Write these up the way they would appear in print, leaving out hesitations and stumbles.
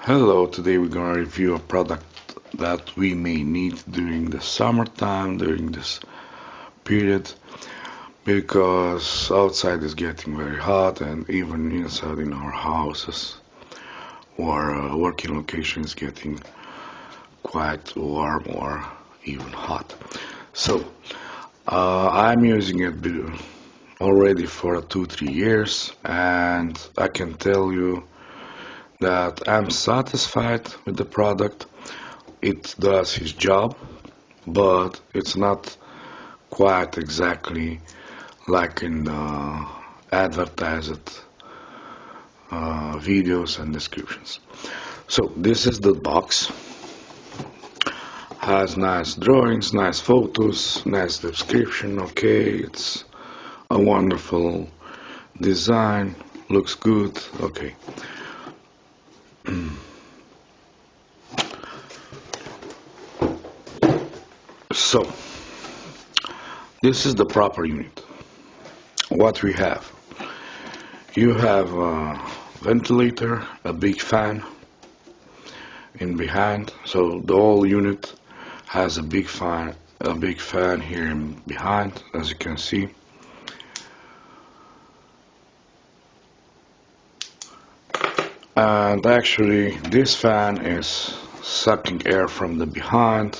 Hello, today we're gonna review a product that we may need during the summertime, during this period, because outside is getting very hot and even inside in our houses or working location is getting quite warm or even hot. So, I'm using it already for 2-3 years and I can tell you that I'm satisfied with the product. It does its job, but it's not quite exactly like in the advertised videos and descriptions. So this is the box. Has nice drawings, nice photos, nice description. Okay, it's a wonderful design. Looks good. Okay. So, this is the proper unit. What we have. You have a ventilator, a big fan in behind. So the whole unit has a big fan here in behind, as you can see. And actually, this fan is sucking air from the behind,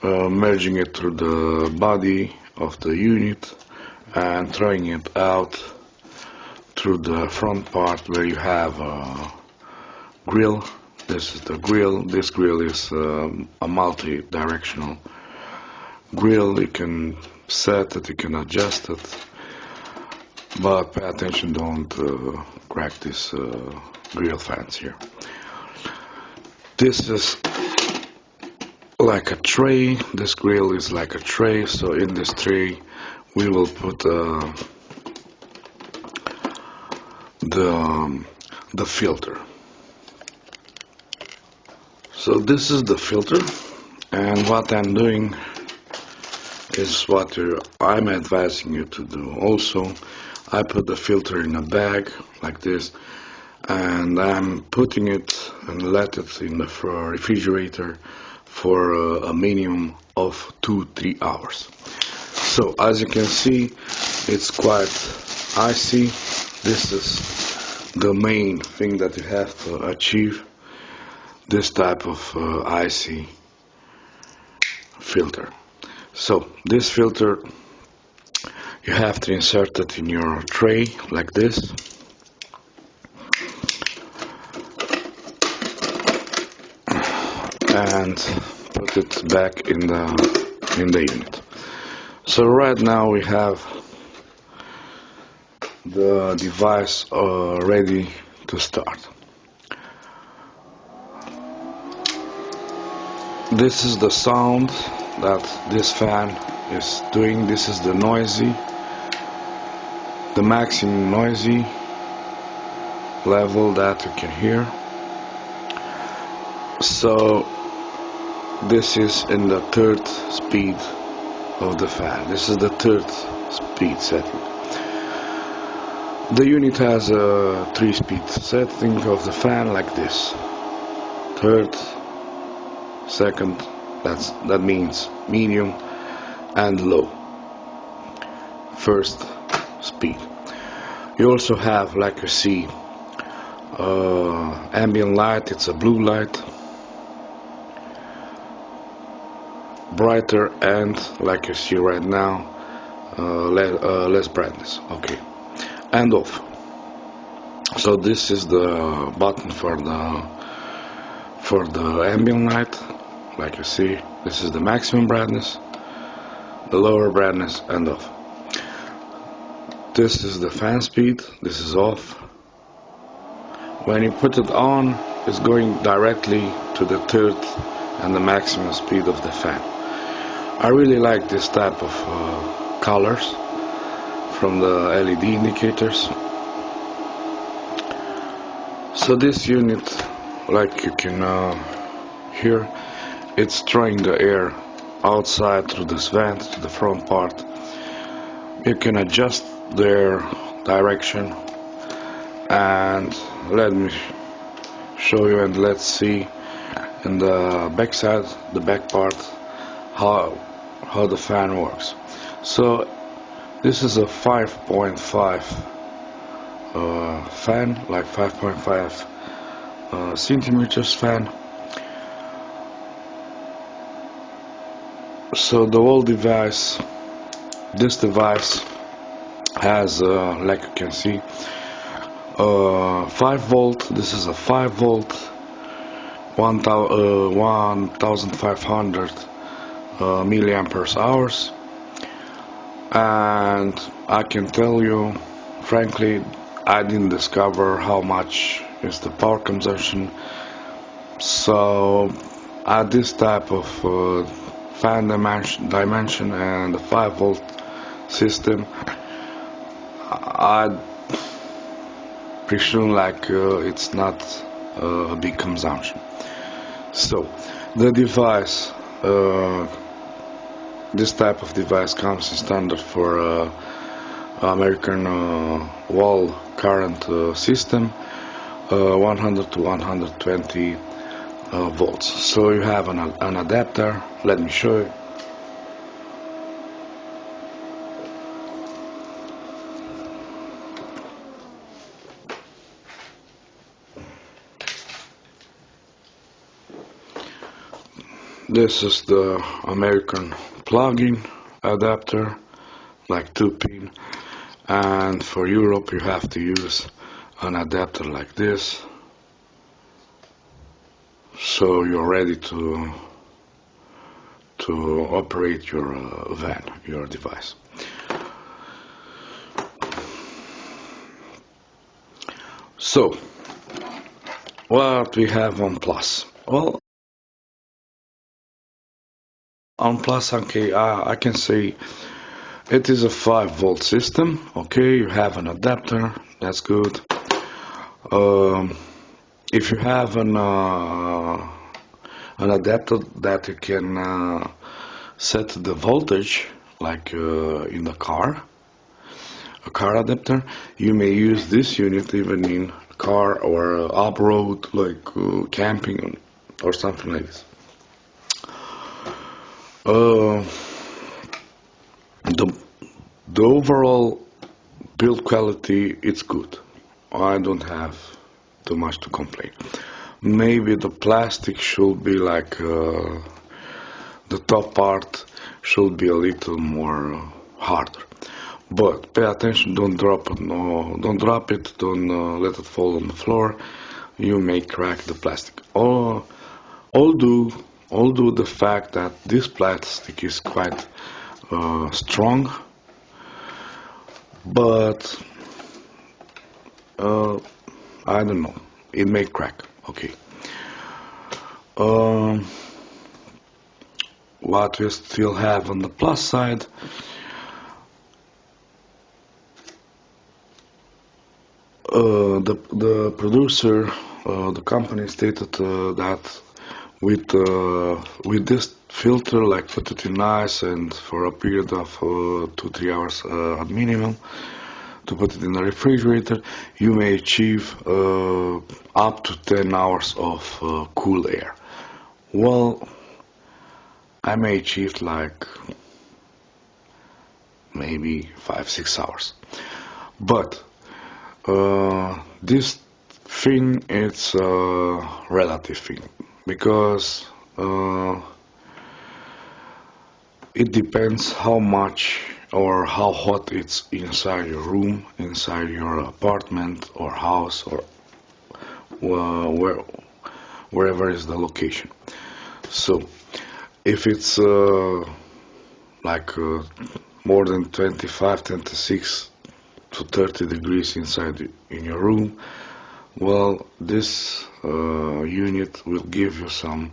merging it through the body of the unit and throwing it out through the front part where you have a grill. This is the grill. This grill is a multi-directional grill. You can set it, you can adjust it, but pay attention, don't crack these grill fans here. This is like a tray. This grill is like a tray, so in this tray we will put the filter. So this is the filter, and what I'm doing is what I'm advising you to do also. I put the filter in a bag like this, and I'm putting it and let it in the refrigerator for a minimum of 2-3 hours. So as you can see, it's quite icy. This is the main thing that you have to achieve, this type of icy filter. So this filter, you have to insert it in your tray like this. And put it back in the unit. So right now we have the device ready to start. This is the sound that this fan is doing. This is the maximum noisy level that you can hear. So this is in the third speed of the fan. This is the third speed setting. The unit has a 3-speed setting of the fan like this. Third, second, that means medium and low. First speed. You also have, like you see, ambient light. It's a blue light. Brighter and, like you see right now, less brightness. Okay, and off. So this is the button for the ambient light. Like you see, this is the maximum brightness, the lower brightness, and off. This is the fan speed. This is off. When you put it on, it's going directly to the third and the maximum speed of the fan. I really like this type of colors from the LED indicators. So this unit, like you can hear, it's throwing the air outside through this vent to the front part. You can adjust their direction, and let me show you, and let's see in the back side, the back part, how the fan works. So this is a 5.5 fan, like 5.5 centimeters fan. So the whole device, this device has, like you can see, 5 volt. This is a 5 volt, 1500 milliamperes hours, and I can tell you, frankly, I didn't discover how much is the power consumption. So at this type of fan dimension and the 5 volt system, I presume like it's not a big consumption. So the device, this type of device comes in standard for American wall current system, 100 to 120 volts. So you have an adapter. Let me show you. This is the American plug-in adapter, like 2-pin, and for Europe you have to use an adapter like this, so you're ready to operate your van, your device. So what we have on Plus? Well, on Plus, okay, I can say it is a 5 volt system. Okay, you have an adapter, that's good. If you have an adapter that you can set the voltage, like in the car, a car adapter, you may use this unit even in car or off-road, like camping or something like this. The overall build quality, it's good. I don't have too much to complain. Maybe the plastic should be like the top part should be a little more harder. But pay attention, don't drop it, don't drop it, don't let it fall on the floor. You may crack the plastic. Although the fact that this plastic is quite strong, but I don't know, it may crack. Okay. What we still have on the plus side, the producer, the company stated that with this filter, like put it in ice and for a period of 2-3 hours at minimum, to put it in the refrigerator, you may achieve up to 10 hours of cool air. Well, I may achieve like maybe 5-6 hours, but this thing, it's a relative thing, because it depends how much or how hot it's inside your room, inside your apartment or house, or wherever is the location. So if it's like more than 25, 26 to 30 degrees inside in your room, well, this unit will give you some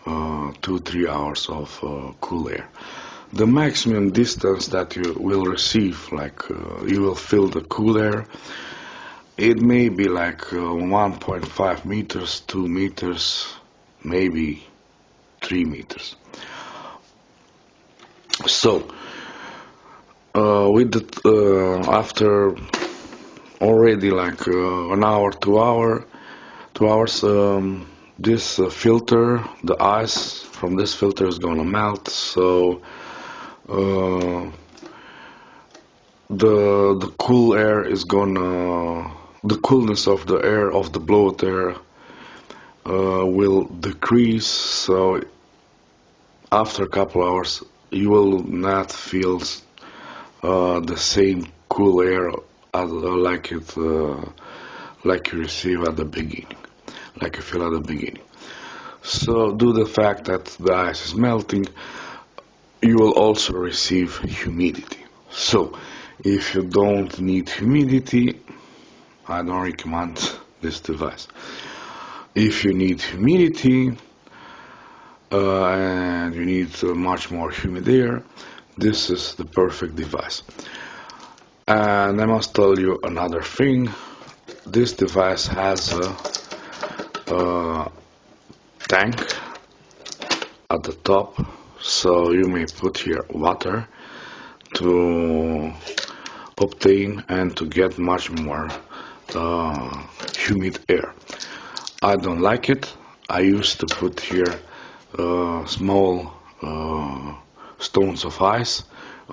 2-3 hours of cool air. The maximum distance that you will receive, like you will feel the cool air, it may be like 1.5 meters, 2 meters, maybe 3 meters. So with the after already like an hour, 2 hours, 2 hours. This filter, the ice from this filter is gonna melt, so uh, the cool air is gonna, the coolness of the air, of the blown air, will decrease. So after a couple hours you will not feel the same cool air like you receive at the beginning, like you feel at the beginning. So due to the fact that the ice is melting, you will also receive humidity. So if you don't need humidity, I don't recommend this device. If you need humidity and you need much more humid air, this is the perfect device. And I must tell you another thing. This device has a tank at the top, so you may put here water to obtain and to get much more humid air. I don't like it. I used to put here small stones of ice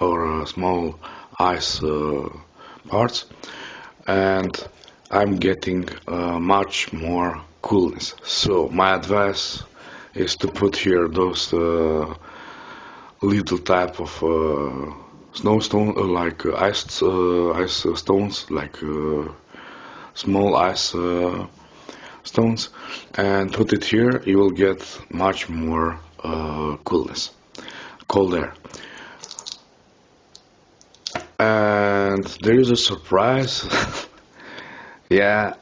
or small ice parts, and I'm getting much more coolness. So my advice is to put here those little type of snowstone, like ice stones, like small ice stones, and put it here. You will get much more coolness, cold air. And there is a surprise. Yeah,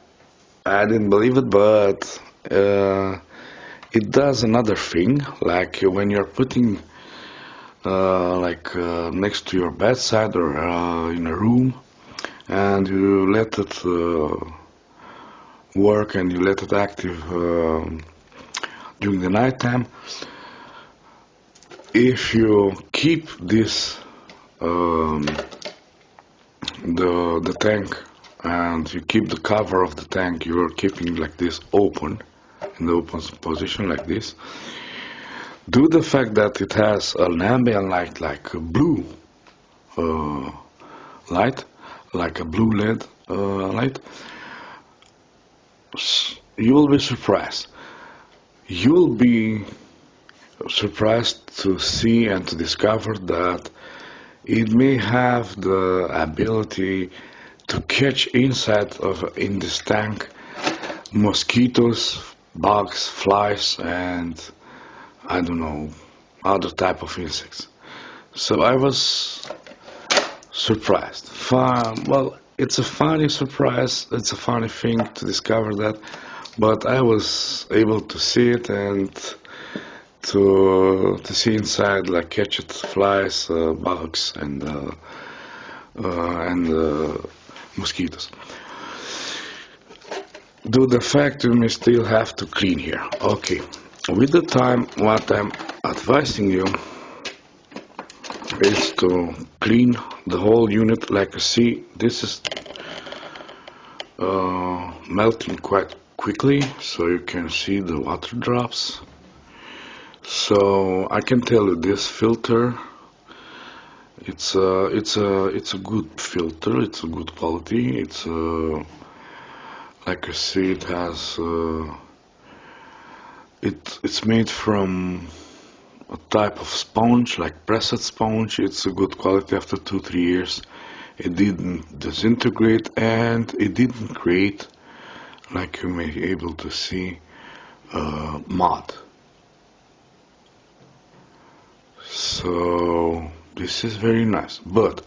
I didn't believe it, but it does another thing. Like when you're putting next to your bedside or in a room, and you let it work and you let it active during the nighttime. If you keep this the tank, and you keep the cover of the tank, you're keeping like this open, in the open position like this. Due to the fact that it has an ambient light, like a blue light, like a blue LED light, you will be surprised. You'll be surprised to see and to discover that it may have the ability to catch inside of in this tank mosquitoes, bugs, flies, and I don't know, other type of insects. So I was surprised. Well, it's a funny surprise. It's a funny thing to discover that, but I was able to see it and to see inside, like catch it, flies, bugs, and mosquitoes. Due to the fact we may still have to clean here. Okay, with the time, what I'm advising you is to clean the whole unit. Like you see, this is melting quite quickly, so you can see the water drops. So I can tell you this filter, it's a good filter. It's a good quality. It's like you see, it has it's made from a type of sponge, like pressed sponge. It's a good quality. After 2-3 years, it didn't disintegrate and it didn't create, like you may be able to see, mud. So this is very nice. But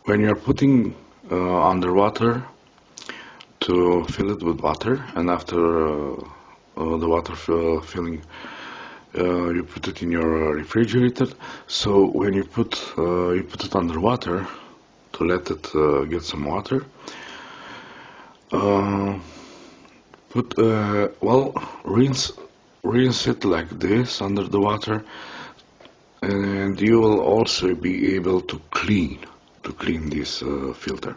when you're putting underwater, to fill it with water, and after the water filling, you put it in your refrigerator. So when you put it underwater to let it get some water. Rinse it like this under the water, and you will also be able to clean this filter.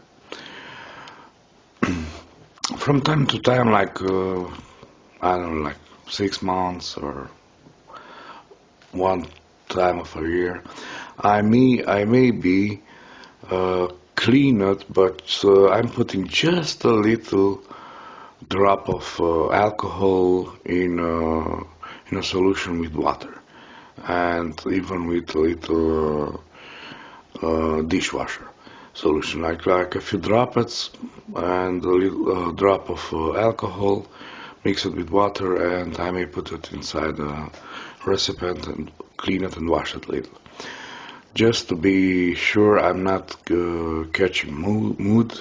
from time to time, like I don't know, like 6 months or one time of a year, I may be clean it, but I'm putting just a little drop of alcohol in a solution with water, and even with a little dishwasher solution, like a few droplets and a little drop of alcohol, mix it with water, and I may put it inside a recipient and clean it and wash it a little, just to be sure I'm not catching mood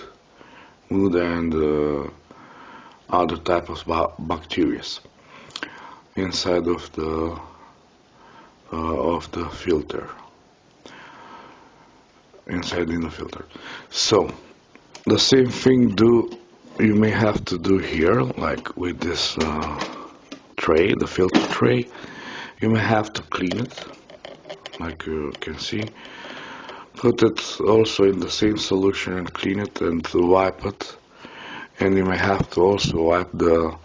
and other type of bacteria inside of the filter, inside in the filter. So the same thing you may have to do here, like with this tray, the filter tray. You may have to clean it, like you can see. Put it also in the same solution and clean it and wipe it. And you may have to also wipe the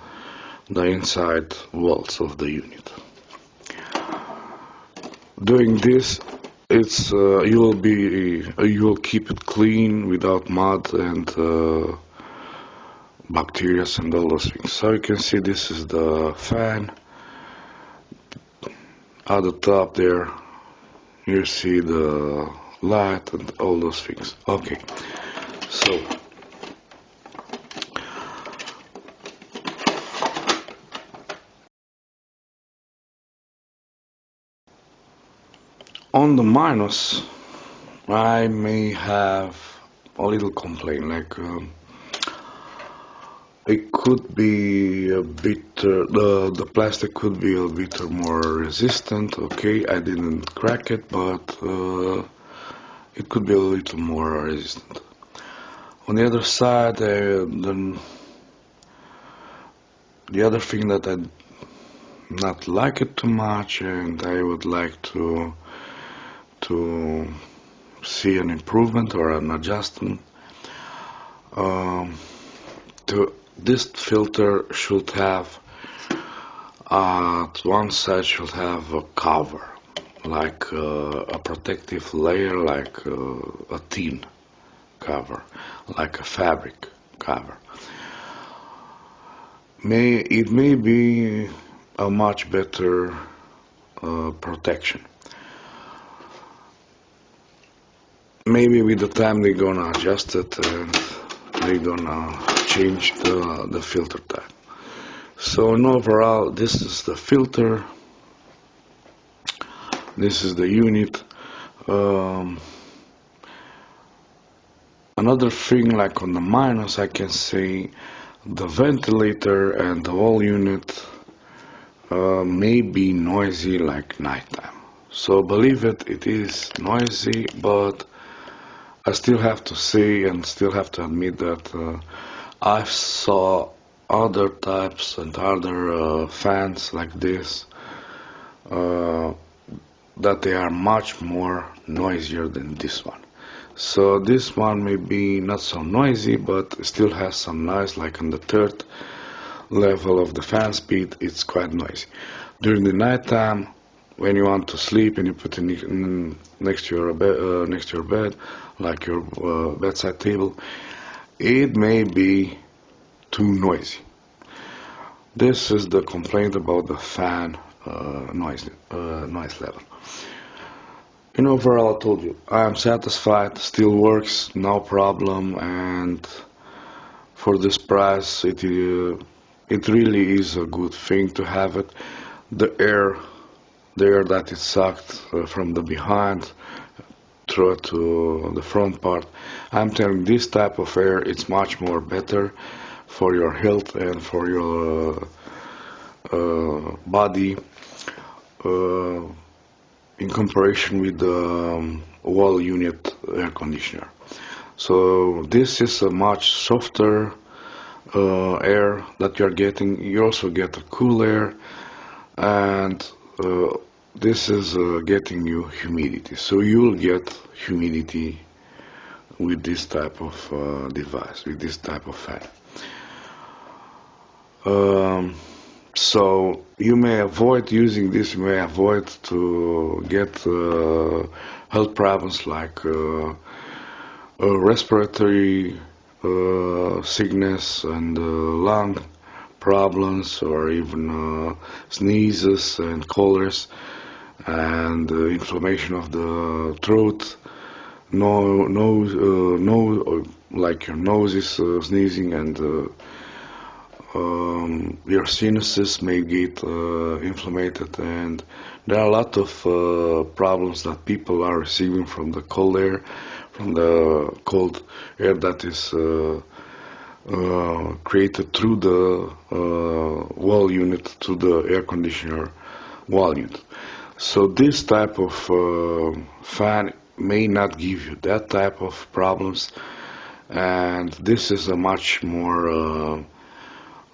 inside walls of the unit. Doing this, you will keep it clean without mud and bacteria and all those things. So you can see this is the fan. At the top there, you see the light and all those things. Okay, so on the minus, I may have a little complaint, like it could be a bit, the plastic could be a bit more resistant. Okay, I didn't crack it, but it could be a little more resistant. On the other side, the other thing that I not like it too much, and I would like to see an improvement or an adjustment. This filter should have at one side should have a cover, like a protective layer, like a tin cover, like a fabric cover. It may be a much better protection. Maybe with the time they're gonna adjust it and they're gonna change the filter type. So in overall, this is the filter, this is the unit. Another thing, like on the minus, I can say the ventilator and the whole unit may be noisy like nighttime. So believe it, it is noisy, but I still have to say and still have to admit that I saw other types and other fans like this that they are much more noisier than this one. So this one may be not so noisy, but still has some noise, like on the third level of the fan speed, it's quite noisy. During the nighttime, when you want to sleep and you put it next to your bed, like your bedside table, it may be too noisy. This is the complaint about the fan noise level. In overall, I told you, I am satisfied, still works, no problem, and for this price, it really is a good thing to have it. The air that is sucked from the behind through to the front part, I'm telling this type of air, it's much more better for your health and for your body in comparison with the wall unit air conditioner. So this is a much softer air that you're getting. You also get a cool air, and this is getting you humidity. So you'll get humidity with this type of device, with this type of fan. Um, so you may avoid using this. You may avoid to get health problems like respiratory sickness and lung problems, or even sneezes and cholers and inflammation of the throat. Like your nose is sneezing, and your sinuses may get inflamed, and there are a lot of problems that people are receiving from the cold air, from the cold air that is created through the wall unit, to the air conditioner wall unit. So this type of fan may not give you that type of problems, and this is a much more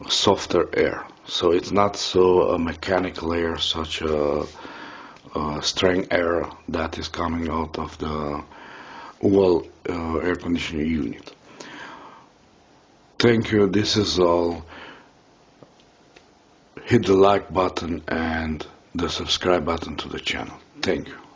softer air. So it's not so a mechanical air, such a strong air that is coming out of the wall air conditioner unit. Thank you. This is all. Hit the like button and the subscribe button to the channel. Thank you.